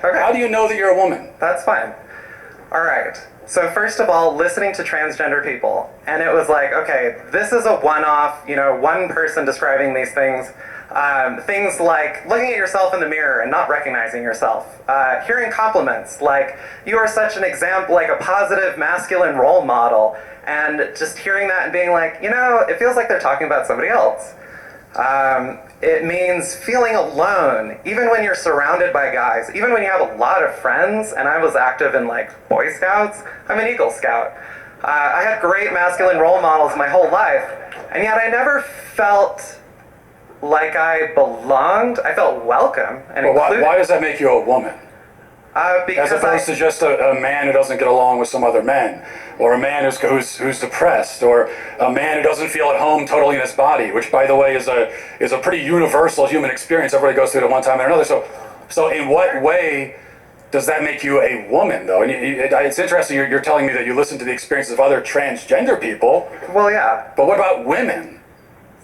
Okay. How do you know that you're a woman? That's fine. All right. So first of all, listening to transgender people, and it was like, okay, this is a one-off, one person describing these things. Things like looking at yourself in the mirror and not recognizing yourself. Hearing compliments like, you are such an example, like a positive masculine role model. And just hearing that and being like, it feels like they're talking about somebody else. It means feeling alone, even when you're surrounded by guys, even when you have a lot of friends. And I was active in like Boy Scouts. I'm an Eagle Scout. I had great masculine role models my whole life, and yet I never felt like I belonged. I felt welcome and included. Why does that make you a woman? Because as opposed to just a man who doesn't get along with some other men, or a man who's depressed, or a man who doesn't feel at home totally in his body, which, by the way, is a pretty universal human experience. Everybody goes through it at one time or another. So in what way does that make you a woman, though? And it's interesting. You're telling me that you listen to the experiences of other transgender people. Well, yeah. But what about women?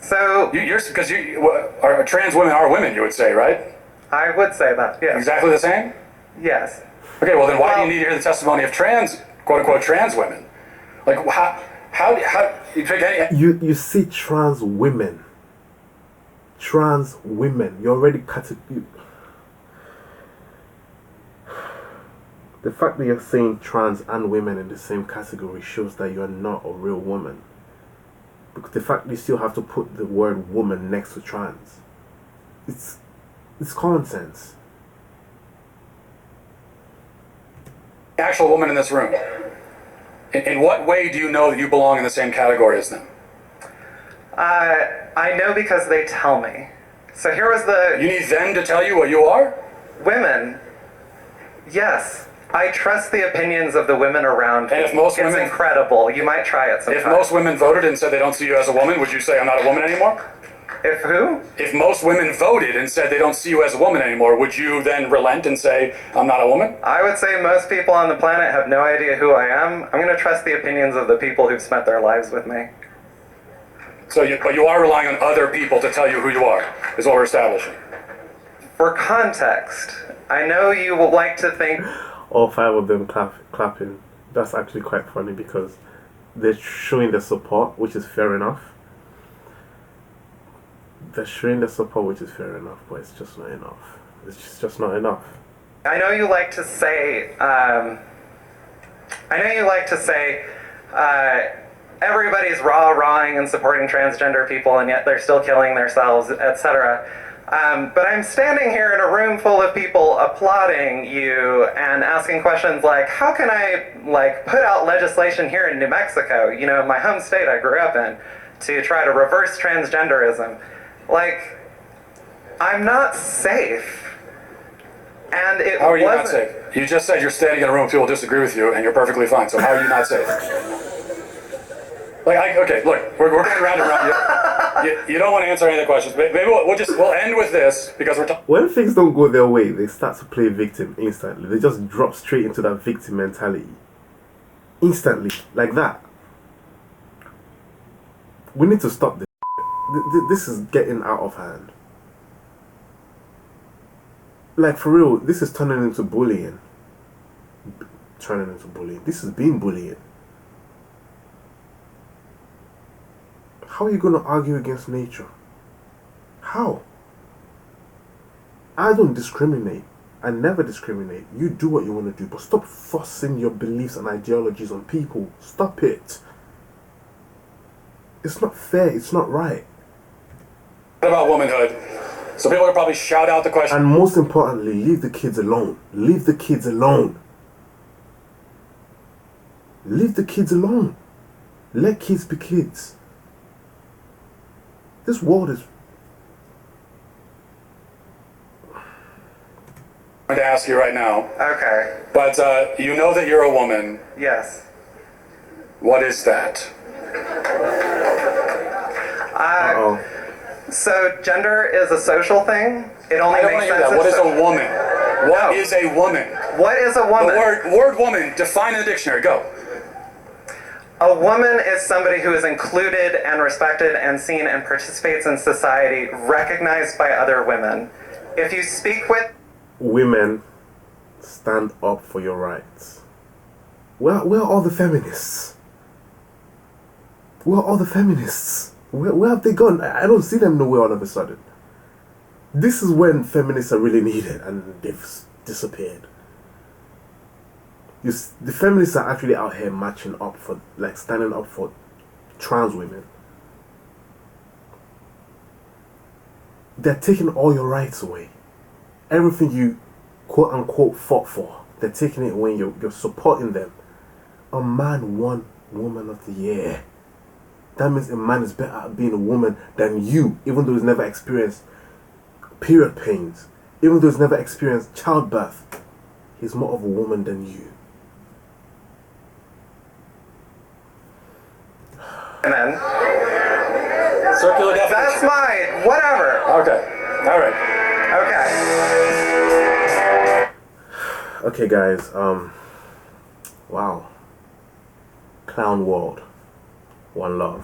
So because trans women are women, you would say, right? I would say that. Yes. Exactly the same. Yes. Okay, well then why do you need to hear the testimony of quote unquote trans women? Like how you see trans women. You're already the fact that you're saying trans and women in the same category shows that you're not a real woman. Because the fact that you still have to put the word woman next to trans, it's common sense. Actual woman in this room, in what way do you know that you belong in the same category as them? I know because they tell me. So here was You need them to tell you what you are? Women. Yes. I trust the opinions of the women around me. And if most it's women... incredible. You might try it sometime. If most women voted and said they don't see you as a woman, would you say I'm not a woman anymore? If who? If most women voted and said they don't see you as a woman anymore, would you then relent and say, I'm not a woman? I would say most people on the planet have no idea who I am. I'm going to trust the opinions of the people who've spent their lives with me. But you are relying on other people to tell you who you are, is what we're establishing. For context, I know you will like to think... All five of them clapping. That's actually quite funny because they're showing their support, which is fair enough. They're showing their support, which is fair enough, but it's just not enough. It's just not enough. I know you like to say, everybody's rah-rahing and supporting transgender people, and yet they're still killing themselves, etc. But I'm standing here in a room full of people applauding you and asking questions like, how can I put out legislation here in New Mexico, my home state I grew up in, to try to reverse transgenderism? I'm not safe. And it How are you wasn't... not safe? You just said you're standing in a room with people who disagree with you and you're perfectly fine, so how are you not safe? Okay, look, we're going round and round. You don't want to answer any of the questions. Maybe we'll end with this because we're talking. When things don't go their way, they start to play victim instantly. They just drop straight into that victim mentality. Instantly, like that. We need to stop this. This is getting out of hand. Like, for real, this is turning into bullying. This is being bullying. How are you going to argue against nature? How? I don't discriminate. I never discriminate. You do what you want to do, but stop forcing your beliefs and ideologies on people. Stop it. It's not fair. It's not right. What about womanhood? So people will probably shout out the question. And most importantly, leave the kids alone. Leave the kids alone. Leave the kids alone. Let kids be kids. This world is... I'm going to ask you right now. Okay. But you know that you're a woman. Yes. What is that? Uh-oh. So gender is a social thing. It only makes sense. What is a woman? What is a woman? What is a woman? The word woman, define in the dictionary. Go. A woman is somebody who is included and respected and seen and participates in society, recognized by other women. If you speak with women, stand up for your rights. Where are all the feminists? Where are all the feminists? Where have they gone? I don't see them nowhere all of a sudden. This is when feminists are really needed, and they've disappeared. The feminists are actually out here marching up for, like, standing up for trans women. They're taking all your rights away. Everything you quote unquote fought for, they're taking it away. You're supporting them. A man won Woman of the Year. That means a man is better at being a woman than you, even though he's never experienced period pains, even though he's never experienced childbirth. He's more of a woman than you. And then Circular definition. that's my whatever. Okay. All right. Okay. Okay, guys. Wow. Clown world. One love.